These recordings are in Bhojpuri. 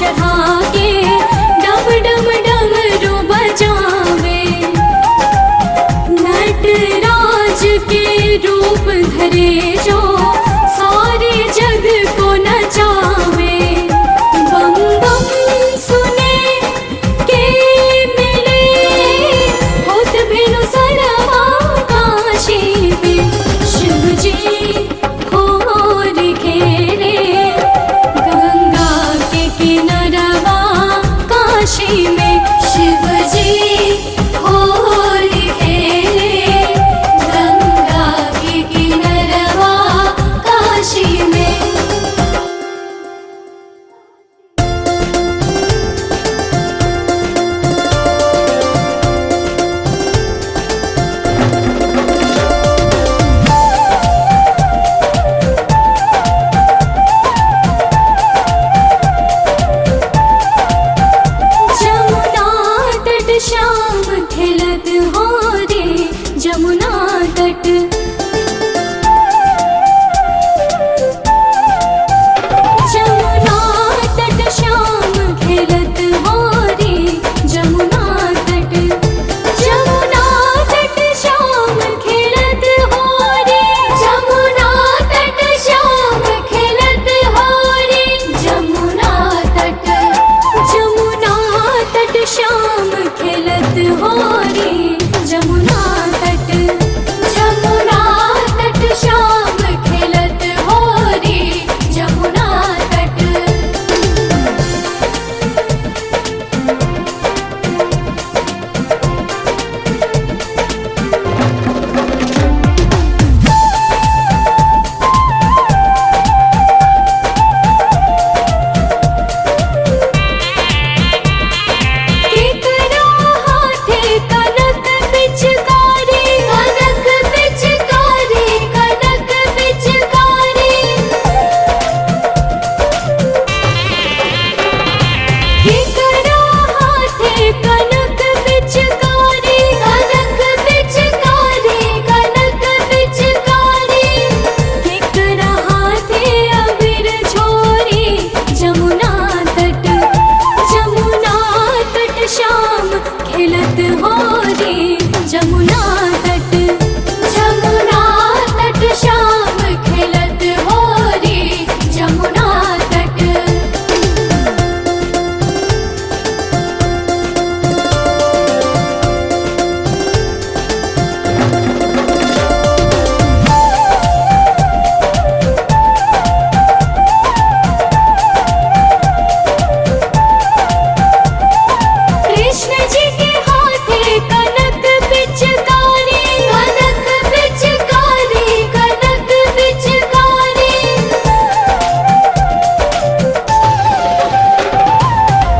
चढ़ा के डम डम डमरू बजावे। नटराज के रूप धरे जो सारे जग को नचावे। बम बम सुने के मिले होत भेनु सरवा काशी में। शिव जी होर घेरे गंगा के किनारवा काशी में। शिव जी होर घेरे गंगा के किनारवा काशी में। जमुना तट श्याम खेलत हो रे जमुना तट। जमुना तट श्याम खेलत हो रे जमुना तट। जमुना तट श्याम खेलत हो रे जमुना तट श्याम खेलत हो रे जमुना तट। जमुना तट श्याम खेलत हो रे जमुना तट। जमुना तट श्याम खेलत हो रे जमुना तट। केकरा हाथे कनक पिचकारी कनक पिचकारी कनक पिचकारी। केकरा हाथे कनक पिचकारी कनक पिचकारी कनक पिचकारी। केकरा हाथे अबीर छोरी जमुना तट। जमुना तट श्याम खेलत हो रे जमुना तट। जमुना तट श्याम खेलत हो रे जमुना तट। कृष्ण जी के हाथे कनक पिचकारी कनक पिचकारी कनक पिचकारी।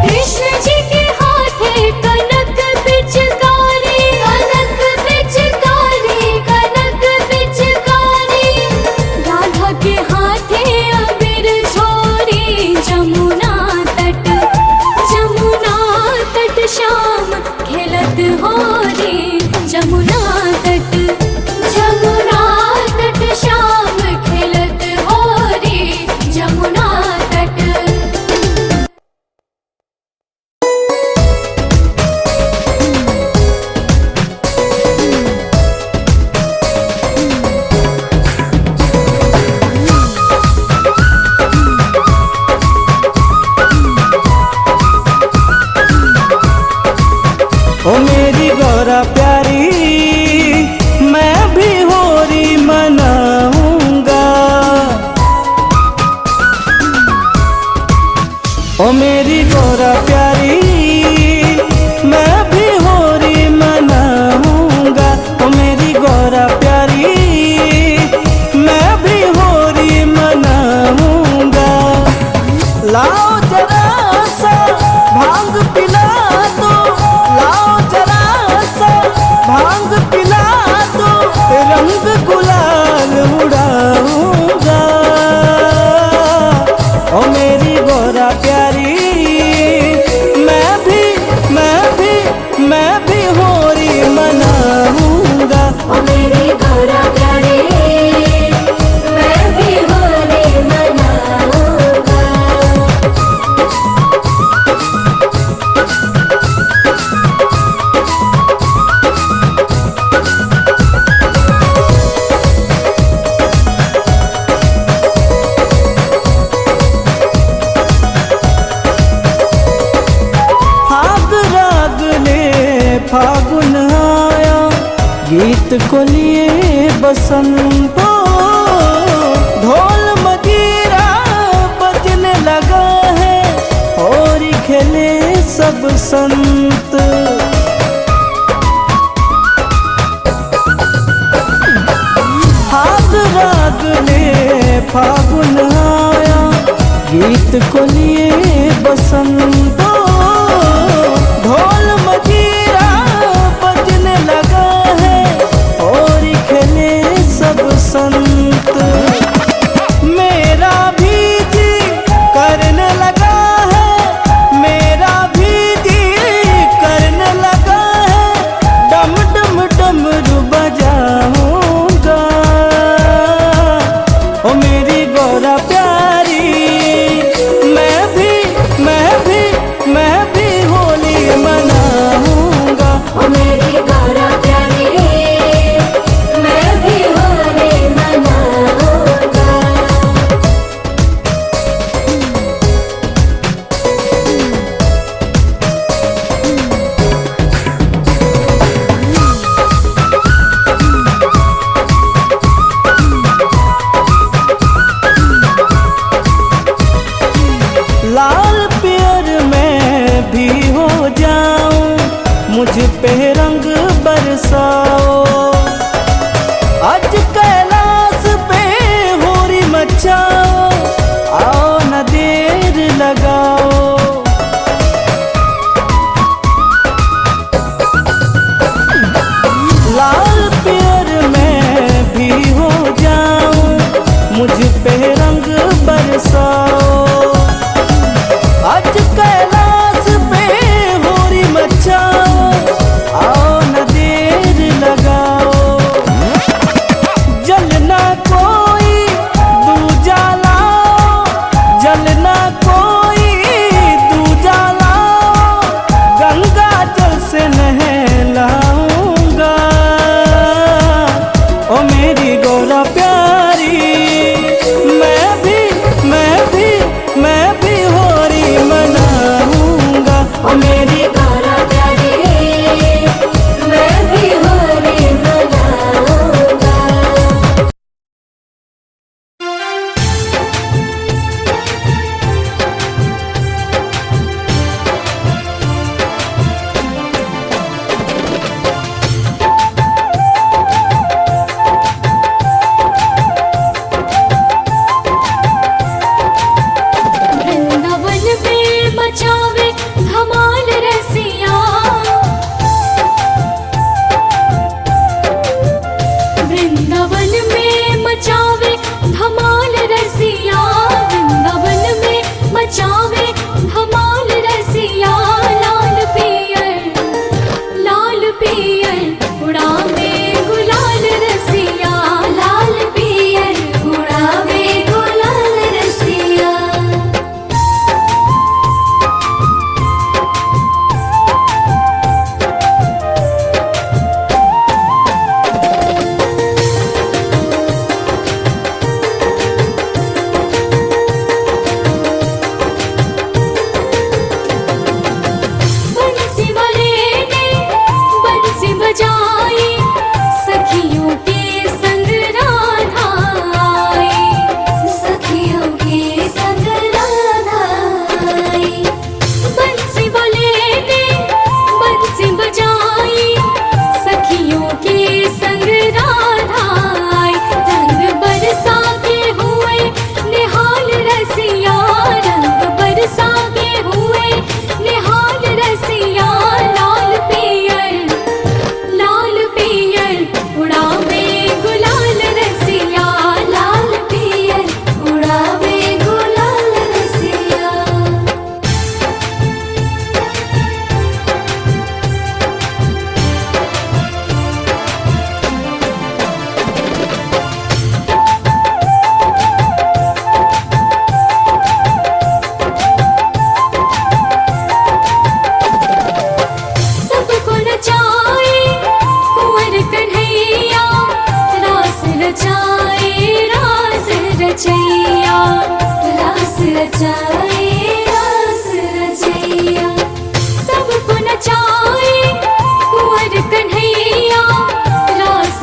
कृष्ण जी के हाथे कनक पिचकारी कनक पिचकारी कनक पिचकारी। राधा के हाथे अबीर छोरी जमुना तट। जमुना तट श्याम खेलत हो रे जमुना तट। जमुना तट श्याम खेलत हो रे जमुना तट। ओ मेरी गौरा प्यारी मैं भी होरी मनाऊंगा। ओ मेरी गौरा प्यारी मैं भी होरी मनाऊंगा। ओ मेरी गौरा प्यारी मैं भी होरी मनाऊंगा। लाओ जरा सा भांग पिला दो। लाओ जरा सा भांग पिला दो। रंग गुलाल उड़ाऊंगा। ओ मेरी गौरा प्यारी मैं भी होरी मनाऊंगा। ओ मेरी गौरा प्यारी मैं भी होली मनाऊंगा। गीत को लिए बसंत ढोल मजीरा बजने लगा है और खेले सब संत। हाथ राग ले फागुन आया गीत को लिए बसंत ढोल मजीरा बजने लगा है और खेले सब संत। मेरा भी जी करने लगा है, मेरा भी जी करने लगा है, डम डम डमरू बजाऊंगा ओ मेरी गौरा प्यारी। मैं भी होली मनाऊंगा ओ मेरी गौरा प्यारी, मैं भी होली मनाऊंगा। लाल पियर मैं भी हो जाऊं मुझ पे रंग बरसाओ। आज कैलाश पे होरी मचाओ आओ न देर लगाओ। लाल पियर मैं भी हो जाऊं मुझ पे रंग बरसाओ। आज कैलाश पे होरी मचाओ आओ न देर लगाओ। जलना कोई दूजा लाओ, जलना कोई दूजा लाओ, गंगा जल से नहलाऊंगा ओ मेरी गौरा प्यारी। मैं भी होली मनाऊंगा ओ मेरी गौरा प्यारी, मैं भी होली मनाऊंगा। वृंदावन में मचावे धमाल रसिया, वृंदावन में मचावे धमाल रसिया, वृंदावन में मचावे धमाल रसिया। लाल पियर उड़ावे गुलाल रसिया, लाल पियर उड़ावे गुलाल रसिया। बंसी वाले ने बंसी बजाई, सखियों के संग राधा आई, सखियों के संग राधा आई। बंसी वाले ने बंसी बजाई, सखियों के संग राधा आई। रंग बरसा के हुए निहाल रसिया, रंग बरसा के हुए निहाल रसिया। लाल पियर उड़ावे गुलाल रसिया, लाल पियर उड़ावे गुलाल रसिया। सबको नचाए कुंवर कन्हैया, रास रचाए रास रचैया, रास रचाए रास रचैया। सबको नचाए कुंवर कन्हैया, रास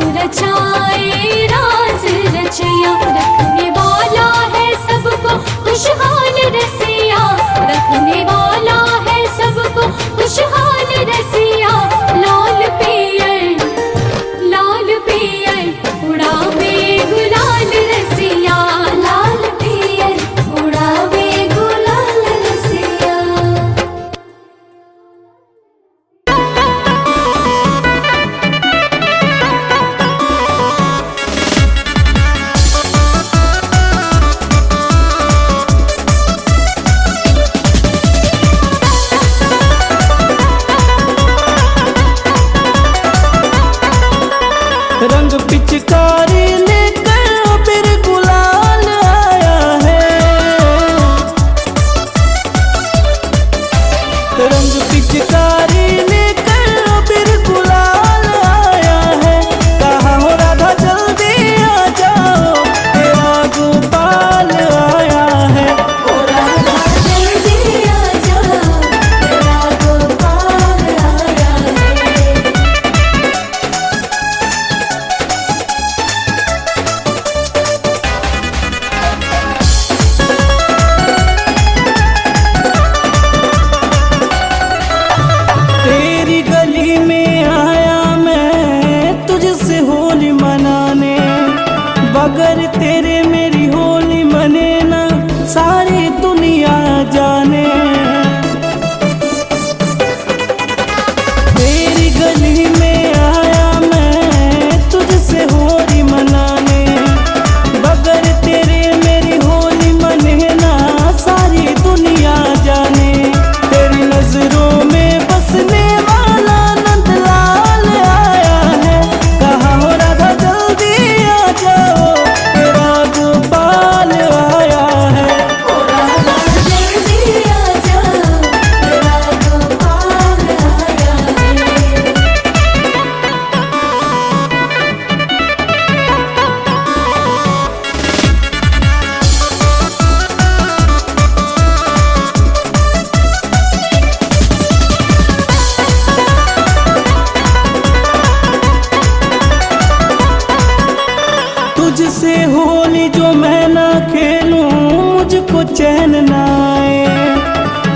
चैन नाए।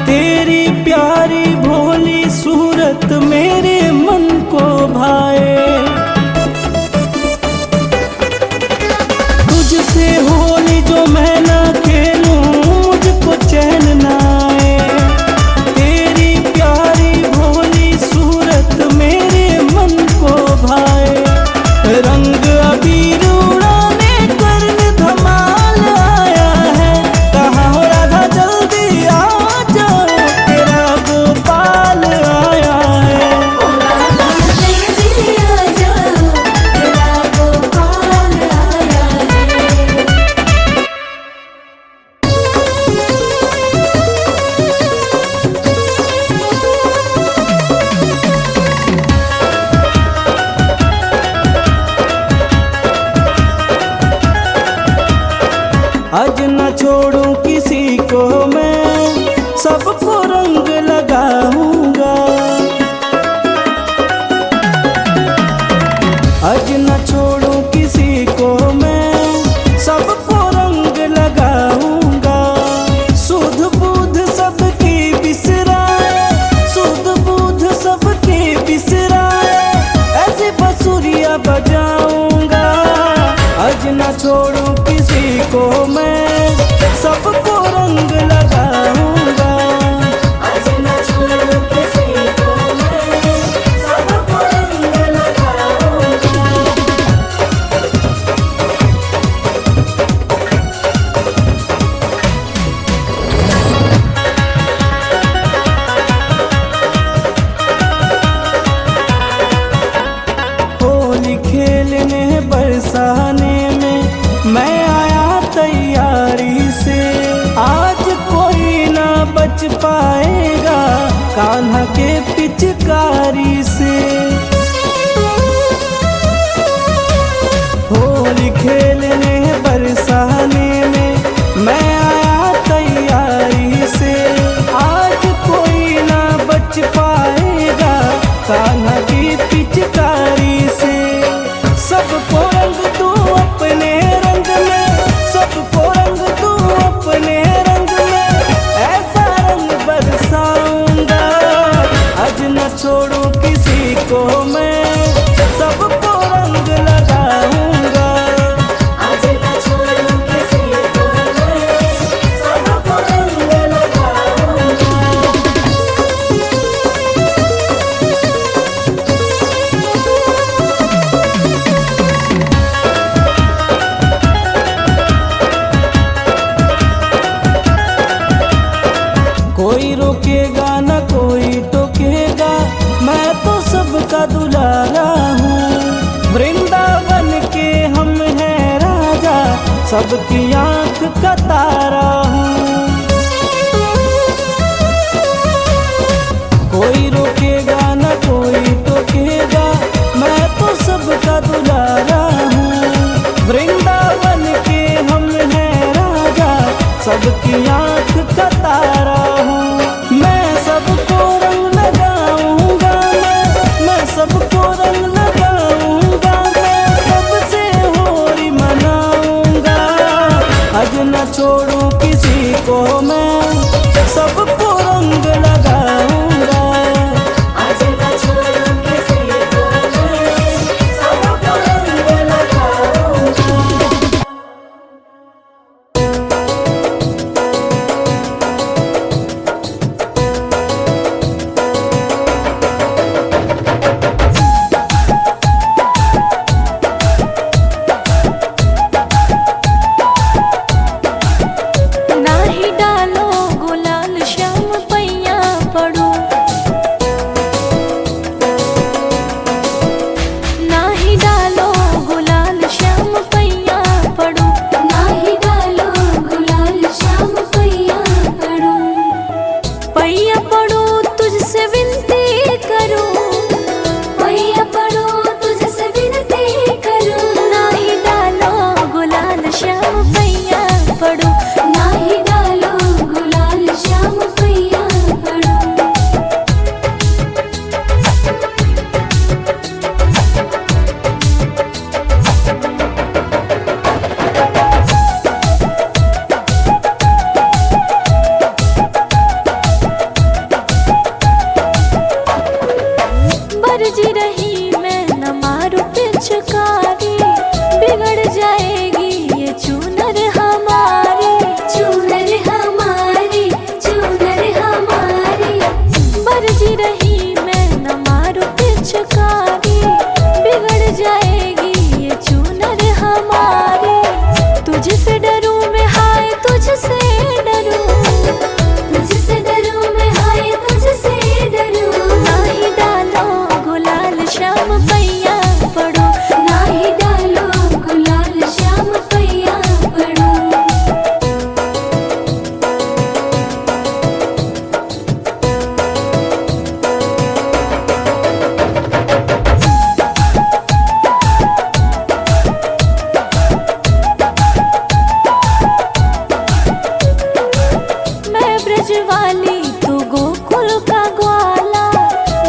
तेरी प्यारी भोली सूरत मेरे मन को भाए। तुझसे होली जो मैं ना खेलूं मुझको चैन नाए। तेरी प्यारी भोली सूरत मेरे मन को भाए। रंग अबीर उड़ाने करने धमाल आया है। कहाँ हो राधा जल्दी आ जाओ तेरा गोपाल आया है। जल्दी आ जाओ तेरा गोपाल आया है। आज न छोड़ूं किसी को मैं, सबको रंग लगाऊंगा। आज न छोड़ूं किसी को मैं, सबको रंग लगाऊंगा। सुध बुध सबकी बिसराए, सुध बुध सबकी बिसराए, ऐसे बंसुरियां बजाऊंगा। आज न छोड़ूं किसी को मैं, सबको रंग लगाऊंगा। आज न छोड़ूं किसी को मैं, सबको रंग लगाऊंगा। होली खेलने बरसाने में मैं आया तैयारी से। आज कोई ना बच पाएगा कान्हा के पिचकारी से। होली खेलने बरसाने में मैं आया तैयारी से। आज कोई ना बच पाएगा कान्हा की पिचकारी से। सबको रंग तू अपने रंग में, सबको रंग तू अपने रंग में, ऐसा रंग बरसाऊंगा। आज न छोड़ूं किसी को मैं, सबको रंग लगाऊंगा। आज न छोड़ूं किसी को मैं, सबको रंग लगाऊंगा। कोई रोकेगा न कोई टोकेगा, मैं तो सबका दुलारा हूँ। वृंदावन के हम हैं राजा, सबकी आंख का तारा हूँ। कोई रोकेगा न कोई टोकेगा, मैं तो सबका दुलारा हूँ। वृंदावन के हम हैं राजा, सबकी आंख का तारा हूँ। मैं सबको रंग लगाऊंगा, मैं सबको रंग लगाऊंगा। मैं सबसे होली मनाऊंगा। आज न छोड़ूं किसी को मैं, सबको रंग लगाऊंगा। आज न छोड़ूं किसी को मैं, सबको रंग लगाऊंगा। ब्रजवाली तू गोकुल का ग्वाला,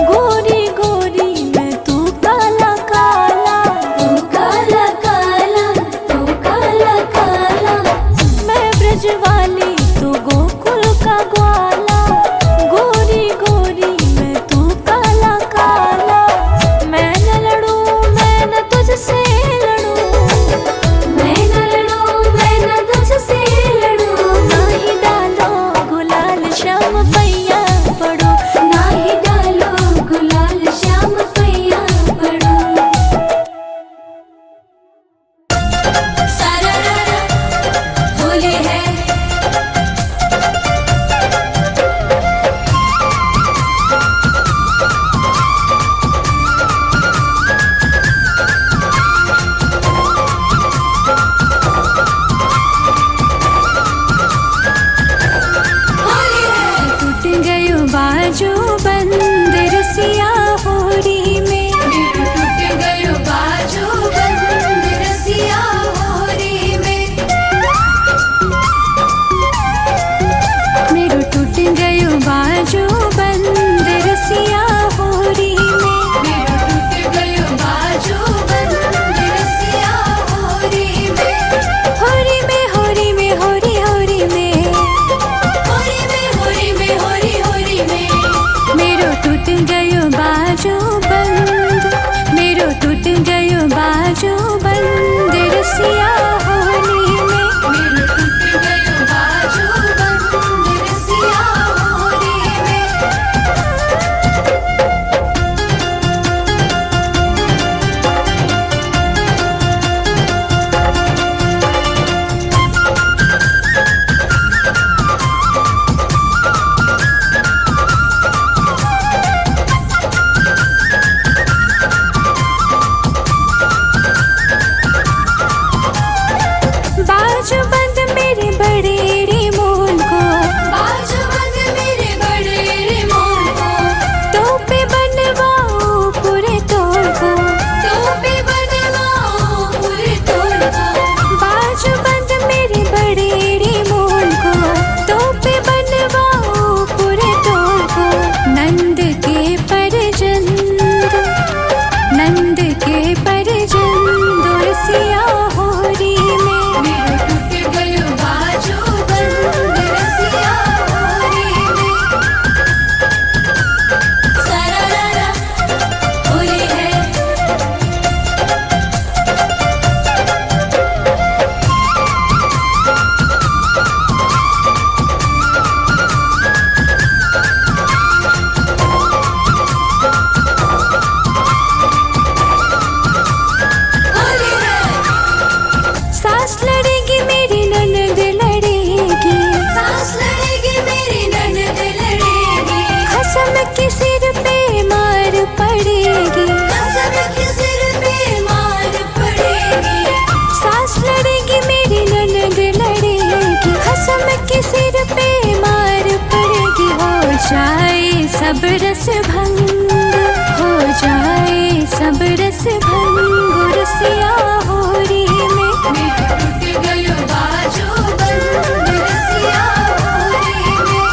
गोरी गोरी मैं तू काला काला। तू काला काला, तू काला काला। मैं ब्रजवाली तू गोकुल का ग्वाला, गोरी गोरी मैं तू काला काला। मैं न लड़ूं मैं न तुझसे लड़ूं, मैं न लड़ूं मैं न तुझसे लड़ूं। ना ही डालो गुलाल श्याम पैया पड़ो, ना ही डालो गुलाल श्याम पैया पड़ो। सारा रारा होली है। होली है। टूट गयो बाजू बंद रसिया होरी में, टूट गयो बाजू बंद रसिया होरी में। मेरो टूट गयो बाजू बंद रसिया होरी में। टूट गयो बाजू बंद रसिया होरी में। होरी में होरी में होरी होरी में, होरी में होरी में होरी होरी में। मेरो टूट गयो बाजू बंद, मेरो टूट गयो बाजू बंद रसिया होली में। मेरो टूट गयो बाजू बंद रसिया होरी में। बाजू बंद मेरे बड़े रे मोन को, बाजू बंद मेरे बड़े रे मोन को। तो पे बनवाओ पूरे तोड़ को। तो पे बनवाओ पूरे तोड़ को। बाजू बंद मेरे बड़े रे मोन को, तो पे बनवाओ पूरे तोड़ को। नंद के परजंद, नंद के परजंद रसिया होरी में। मेरो टूट गयो बाजू बंद रसिया होरी में। सारा रारा होली है। होली है। सास लड़ेगी मेरी ननद लड़ेगी, सास लड़ेगी मेरी ननद लड़ेगी। खसम के सिर पे मार पड़ेगी। कसम के सिर पे मार पड़ेगी। सास लड़ेगी मेरी ननद लड़ेगी, खसम के सिर पे मार पड़ेगी। हो जाए सब रस भंग, हो जाए सब रस भंग रसिया होरी में। मेरो टूट गयो बाजू बंद रसिया होरी में।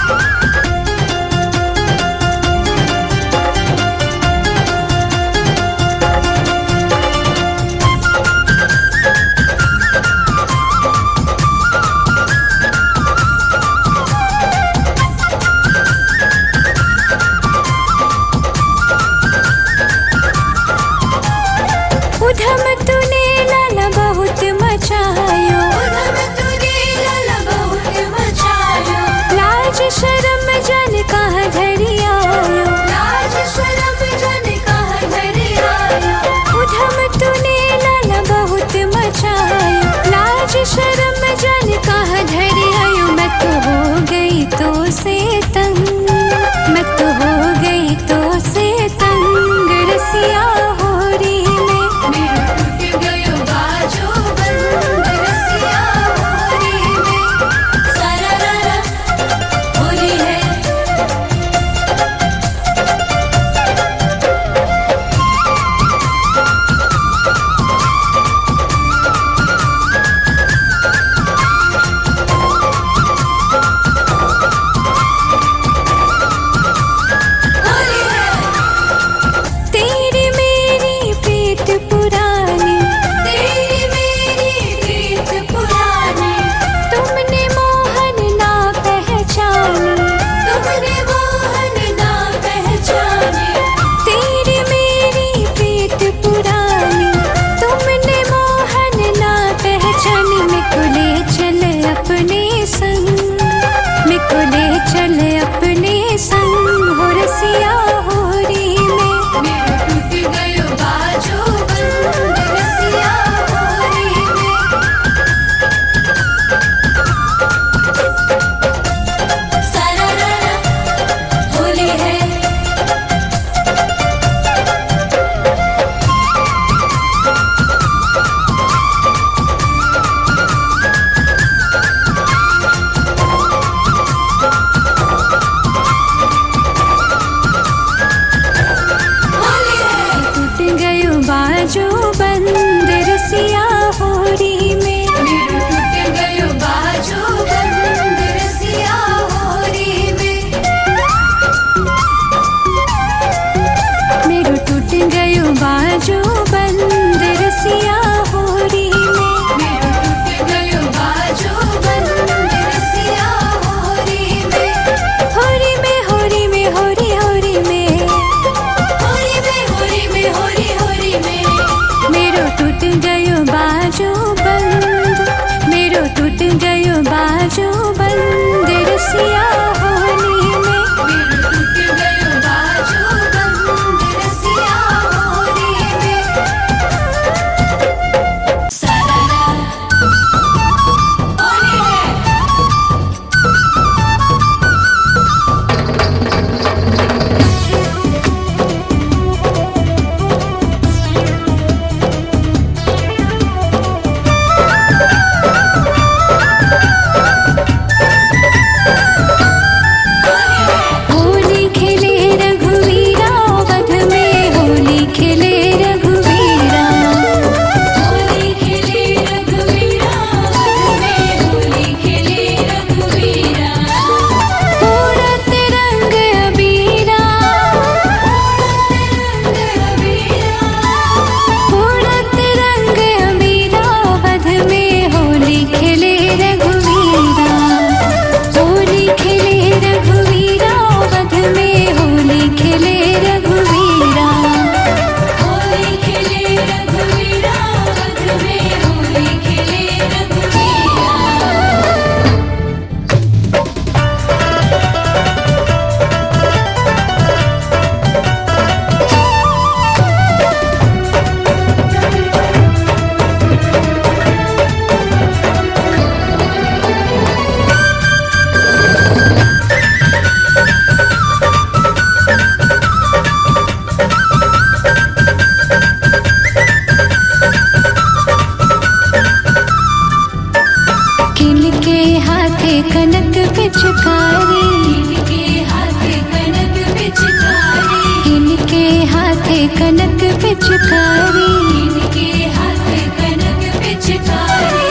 कनक पिचकारी, इनके हाथ कनक पिचकारी,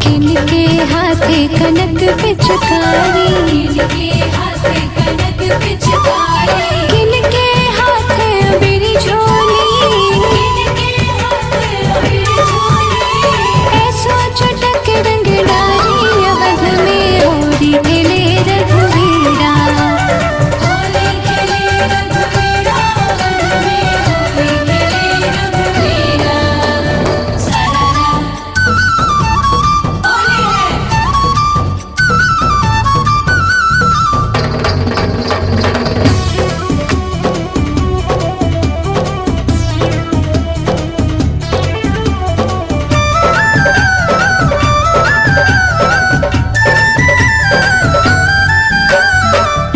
किनके हाथे कनक पिचकारी, इनके हाथ कनक पिचकारी, किनके हाथे अबीरी झोली, इनके हाथ अबीर झोली, ऐसो चटक रंग डारी, अवध में होरी खेले रघुवीरा, होली खेले रघुवीरा, अवध में होली खेले रघुवीरा। सारारा होली है।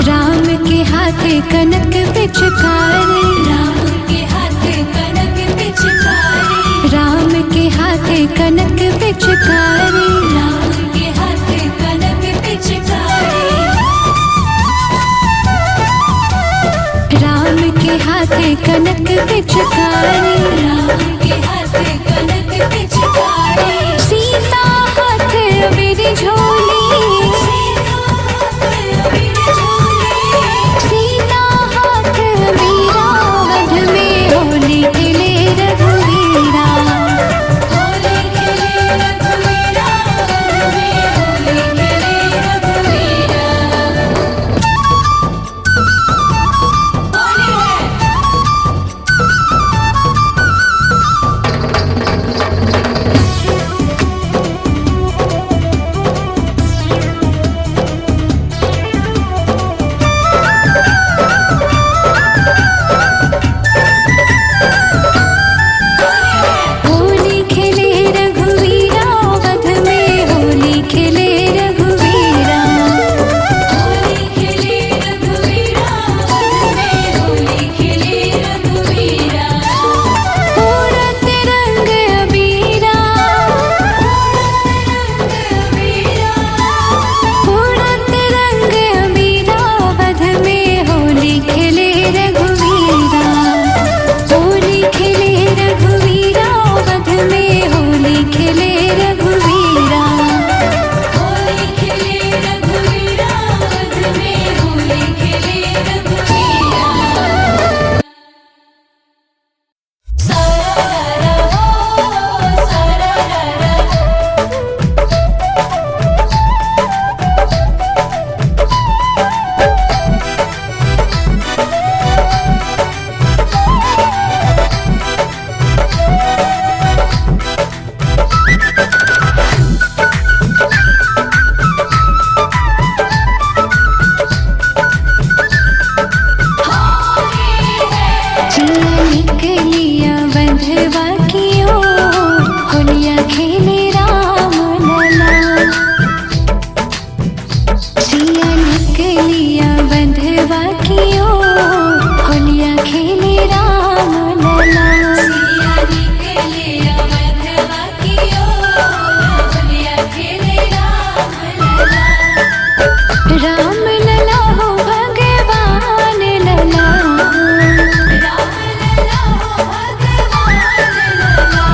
राम के हाथे कनक पिचकारी, राम के हाथ कनक पिचकारी, राम के हाथे कनक पिचकारी, राम के हाथ कनक पिचकारी, राम के हाथे कनक पिचकारी, राम के हाथ कनक पिचकारी, सीता हाथ अबीरी झोली, सीता हाथ अबीर झोली, सीता हाथ अबीरा, वध में होली खेले रघुवीरा, होली खेले रघुवीरा, अवध में होली खेले रघुवीरा। होली है। होली खेले रघुवीरा, वध में होली खेले रघुवीरा, होली खेले रघुवीरा, अवध में होली खेले रघुवीरा, उड़त रंग अबीरा, उड़त रंग अबीरा, वध में होली खेले रघुवीरा, होली खेले रघुवीरा, वध में होली खेले रघुवीरा, होली खेले रघुवीरा, अवध में होली खेले रघुवीरा। सारारा हो सारारा, जिया निकलिया बंधवा की ओर, होलिया खेले राम लला, जिया निकलिया बंधवा की ओर, होलिया खेले राम लला, सिया निकले अवधवा की ओर, होलिया खेले राम लला, राम लला हो भगवान लला, राम लला हो भगवान लला,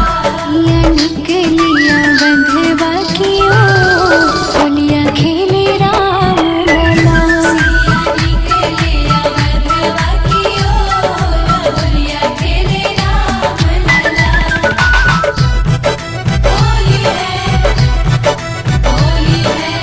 जिया निकलिया बंधवा की ओर, होलिया खेले राम लला, सिया निकले अवधवा की ओर, होलिया खेले राम लला। होली है। होली है।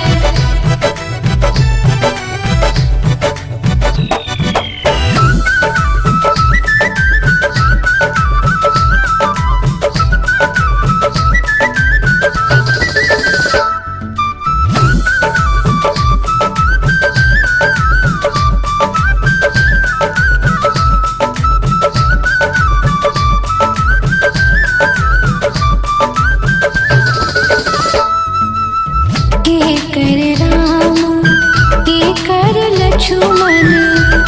के कर राम, के कर लक्ष्मण,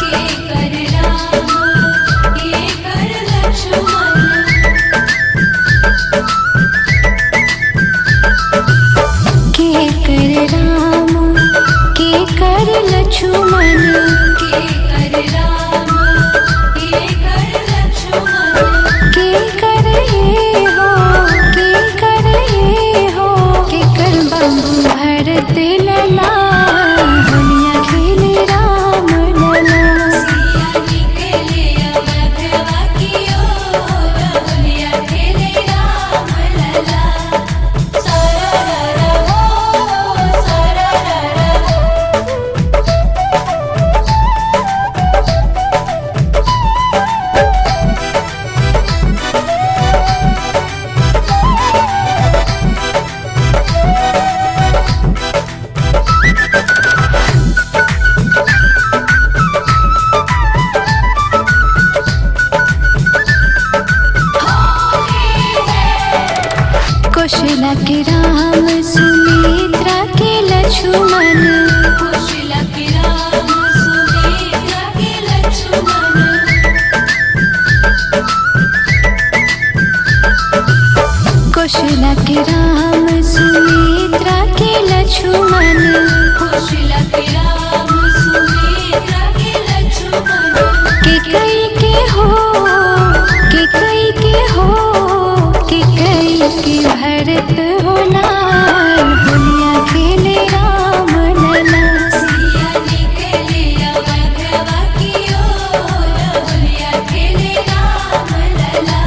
के कर राम, के कर लक्ष्मण, के कर राम, के कर लक्ष्मण, के कर राम, भरत लला होलिया खेले राम लला। सिया निकले अवधवा की ओर होलिया खेले राम लला। सारा रा हो सारा रा हो। कौशला के राम सुमित्रा के लक्ष्मण। कौशल्या के राम सुमित्रा के लक्ष्मण। कौशला के राम सुमित्रा के लक्ष्मण। कौशल्या के राम सुमित्रा के लक्ष्मण। के कई के हो के कई के हो के कई के भरत हो लाल होलिया खेले राम लला। सिया निकले अवधवा की ओर होलिया खेले राम लला।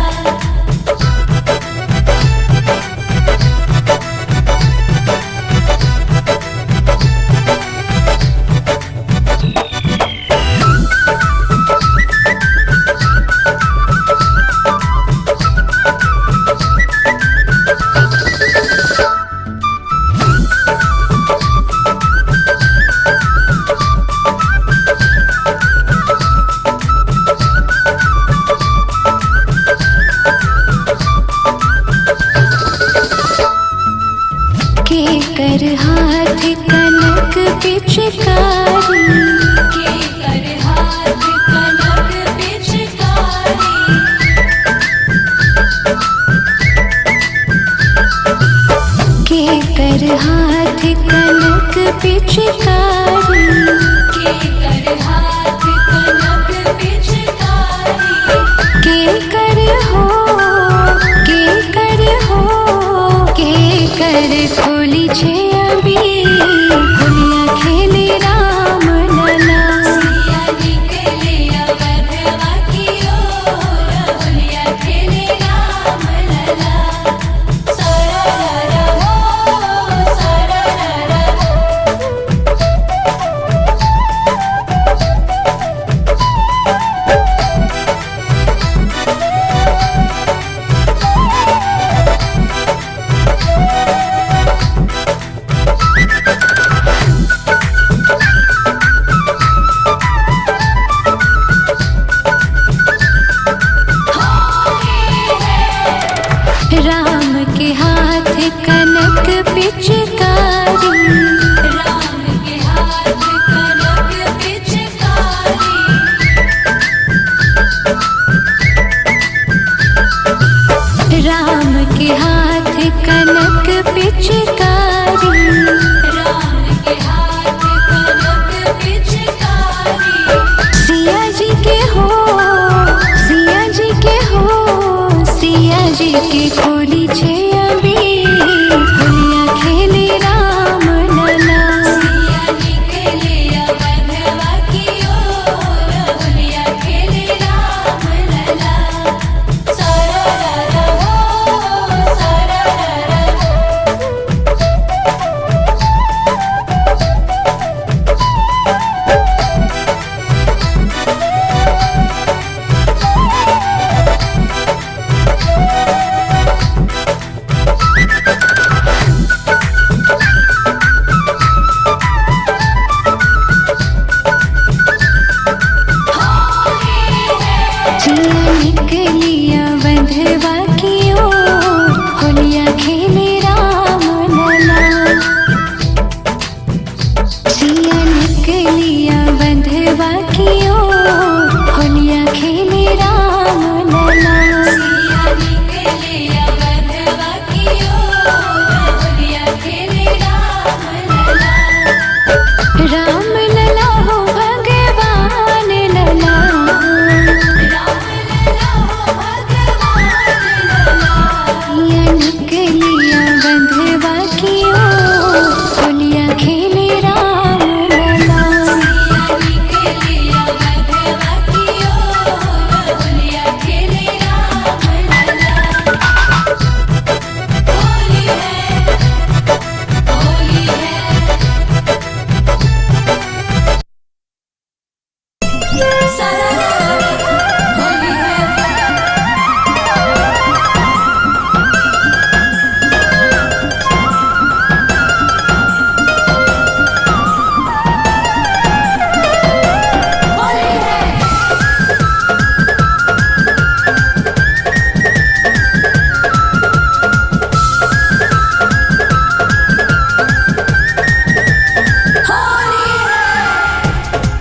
के कर हाथ कनक पिचकारी। के कर हाथ कनक पिचकारी। के कर हाथ कनक पिचकारी। के कर हाथ कनक पिचकारी। के कर हो के कर हो के कर खोली छे अभी होलिया खेले राम लला। सिया निकले अवधवा की ओर होलिया खेले राम लला। सारा रा हो सारा रा हो।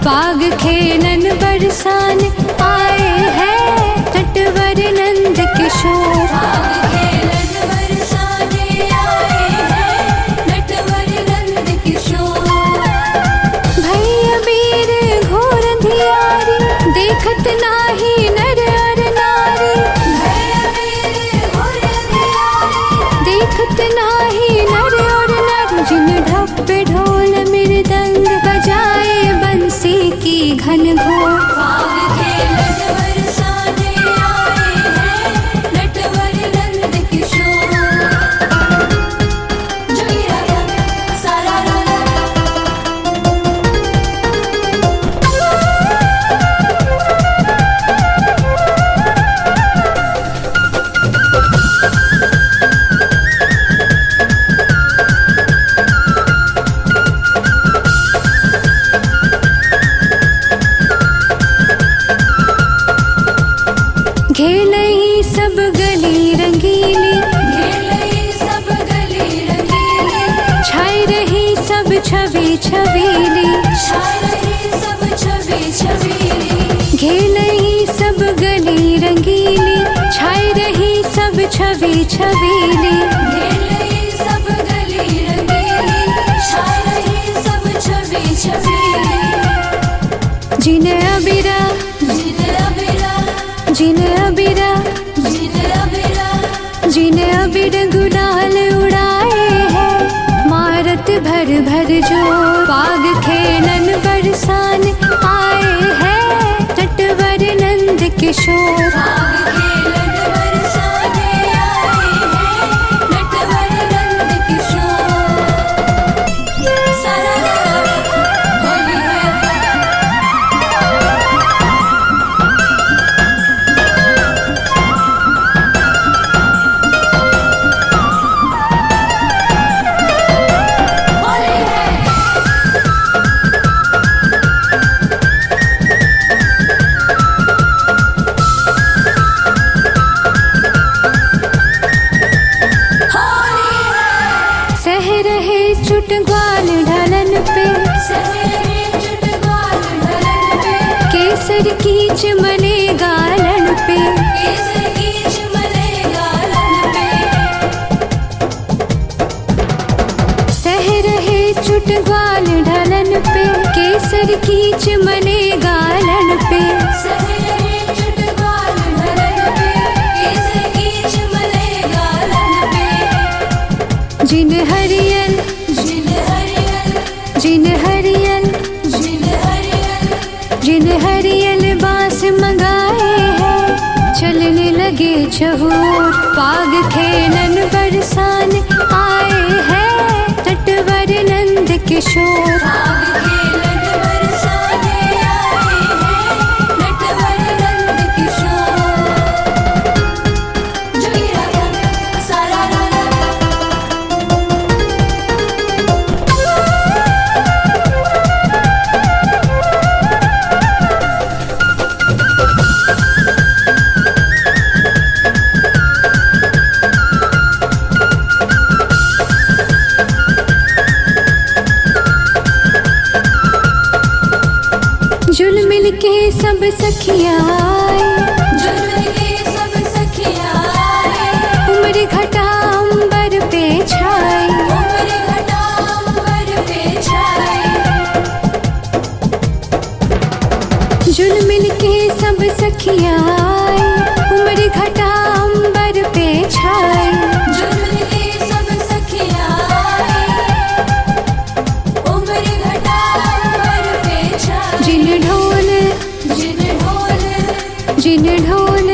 पाग खेलन बरसान आए हैं नटवर नंद किशोर। पाग खेलन बरसाने आए हैं नटवर नंद किशोर। भैया वीर घोर अंधियारी देखत नाही नर और नारी। भैया वीर घोर अंधियारी देखत नाही नर और नारी। जिन ढप ढोल मृदंग बजाए बंसी की घन घोर। पाग खेलन बरसाने आए हैं नटवर नंद किशोर। जोगिया सारा घेलई सब गली रंगीली खेलई सब गली रंगीली। छाई रही सब छवि छबीली। छा रही सब छवि छबीली। घेलई सब गली रंगीली छाई रही सब छवि छबीली। खेलई सब गली रंगीली। छा रही सब छवि छबीली। जिन अबिरा जिन अबिरा जिन अबिरा जिन अबिरा जिन अबिर गुलाल उड़ाए हैं मारत भर भर जोर। पाग खेलन बरसान आए हैं नटवर नंद किशोर। पाग खेलन बरसाने आए हैं नटवर नंद किशोर। सारा होली है होली है। होली है। सह रहे चुट ग्वाल ढलन पे सहरे चुटगाल ढलन पे। केसर की चमने गालन पे। केसर की चमने गालन पे। सह रहे चुट ग्वाल ढलन पे केसर की चमने गालन पे। सहरे चुटगाल ढलन पे। केसर की चमने गालन पे। जिन हरियल जिन हरियल जिन हरियल जिन हरियल जिन हरियल बांस मंगाए हैं चलने लगे चहूर। पाग खेलन बरसान आए हैं नटवर नंद किशोर। पाग खेलन बरसाने आए हैं नटवर नंद किशोर। जोगिया सारा जुल मिल के सब सखियाँ आए जुल के सब सखियाँ आए। उम्र घटा अंबर पे छाए। उम्र घटा अंबर पे छाए। जुल मिल के सब सखियाँ आए उम्र घटा अंबर पे छाए। जुल के सब सखियाँ आए। उम्र घटा अंबर पे छाए। जिन ढोल जिन ढोल जिन ढोल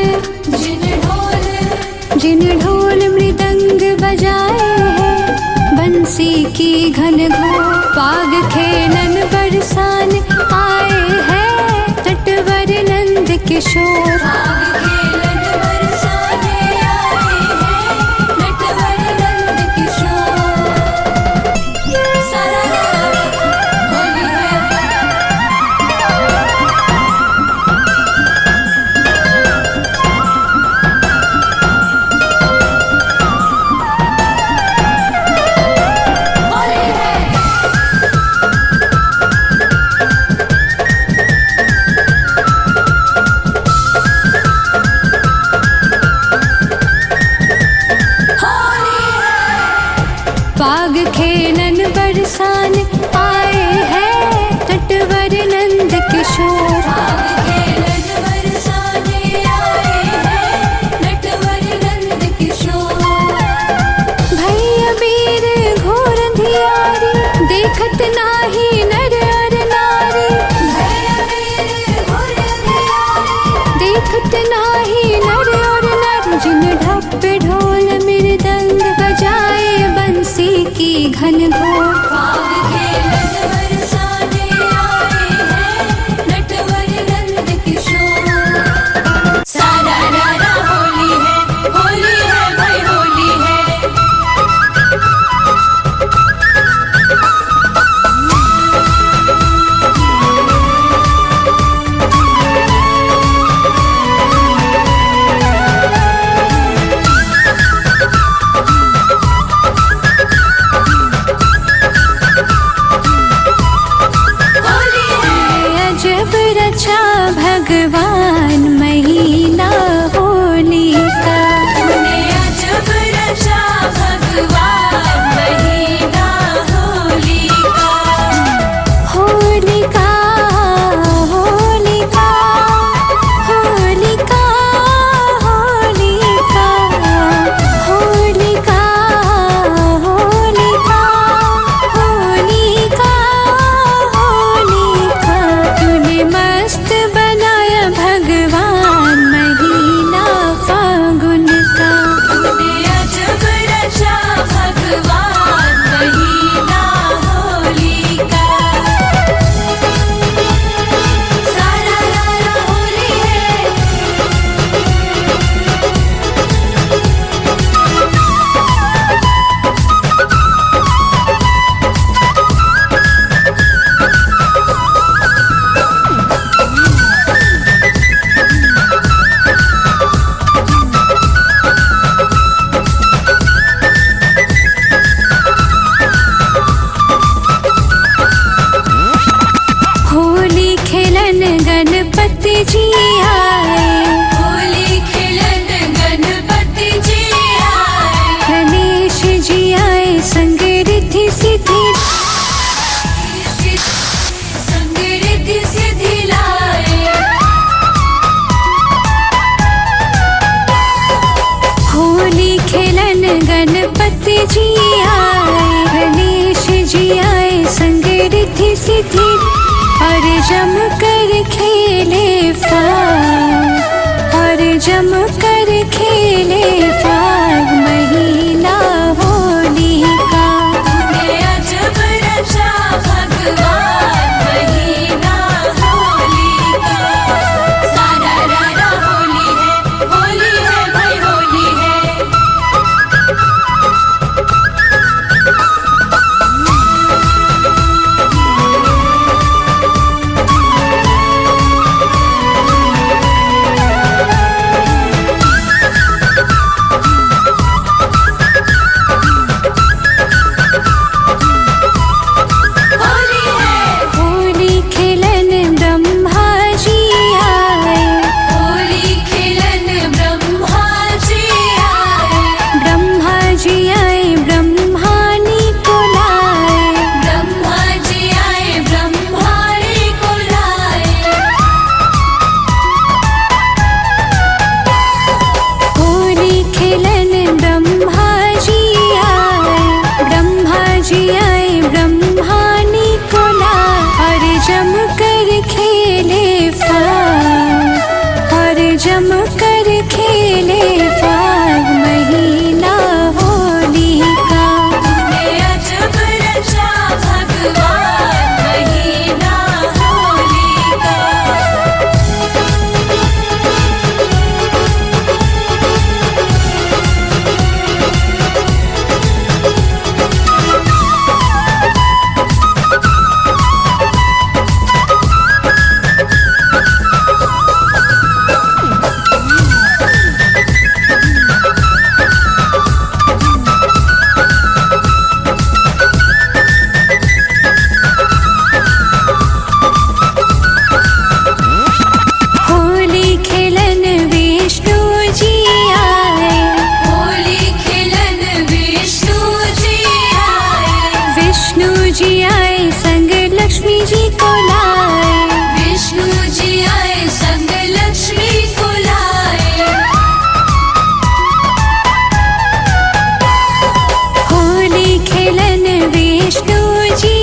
जिन ढोल जिन ढोल मृदंग बजाए हैं बंसी की घन घोर। पाग खेलन बरसान आए हैं नटवर नंद किशोर। पाग खेलन बरसाने आए हैं नटवर नंद किशोर। सारा होली है होली है। देखत नाही नर और नारी, देखत नाही नर और नारी, जिन ढप ढोल मृदंग बजाए बंसी की घन घोर। भगवान महिला होली का, अजब रचा भगवान महिला होली का। होलिका होलिका होलिका होलिका होलिका होलिका होलिका होलिका। तूने मस्त बनाया भगवान महिला फागुन का, तूने अजब रचा भगवान महिला होली का। सारा लाला होली है, होली खेलन गणपति जी आए, होली खेलन गणपति जी आए। गणेश जी आए संग रिद्धि सिद्धि, संग रिद्धि सिद्धि लाए। होली खेलन गणपति जी आए, गणेश जी आए संग रिद्धि सिद्धि, और जम कर खेले फाग, और जम कर खेले फाग महिला होली का। तूने अजब रचा भगवान महिला होली का। सारा रारा होली है भाई होली है। विष्णु जी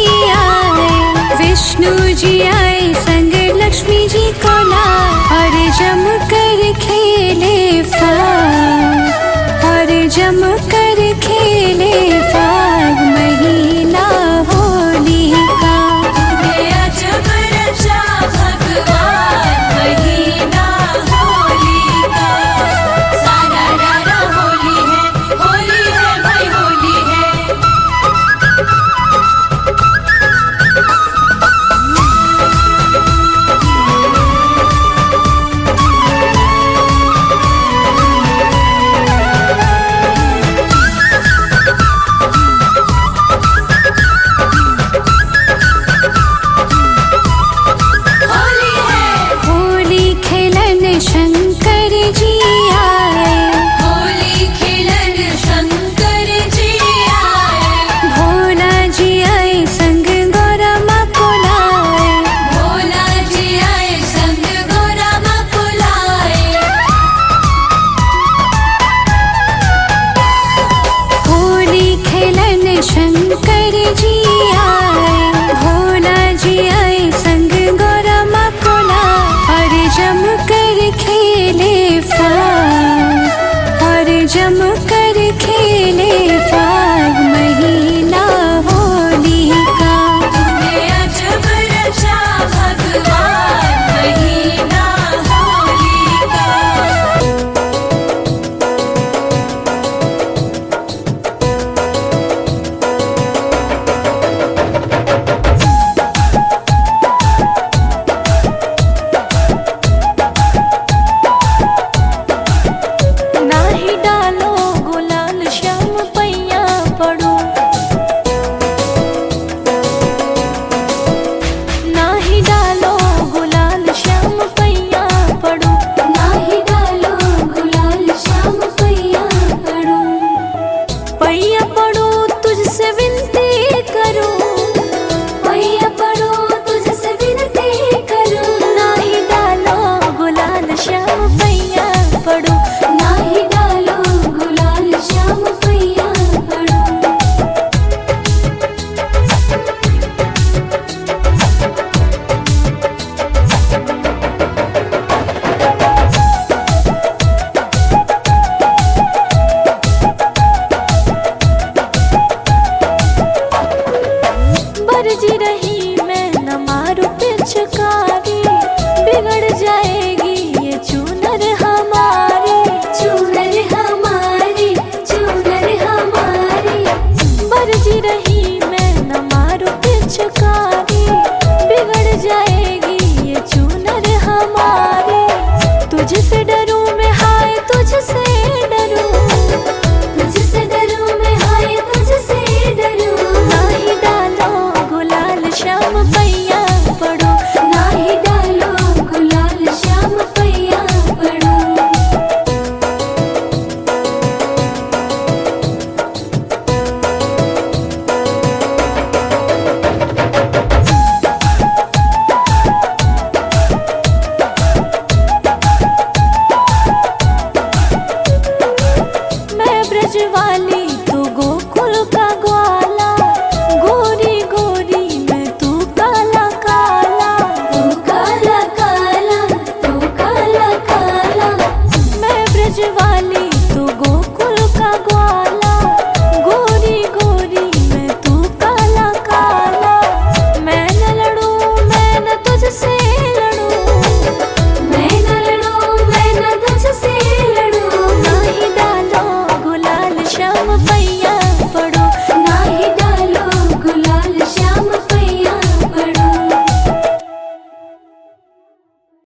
पिचकारी, बिगड़ जाएगी ये चूनर हमारी, चूनर हमारी, चूनर हमारी। बरजी रही मैं न मारू पिचकारी।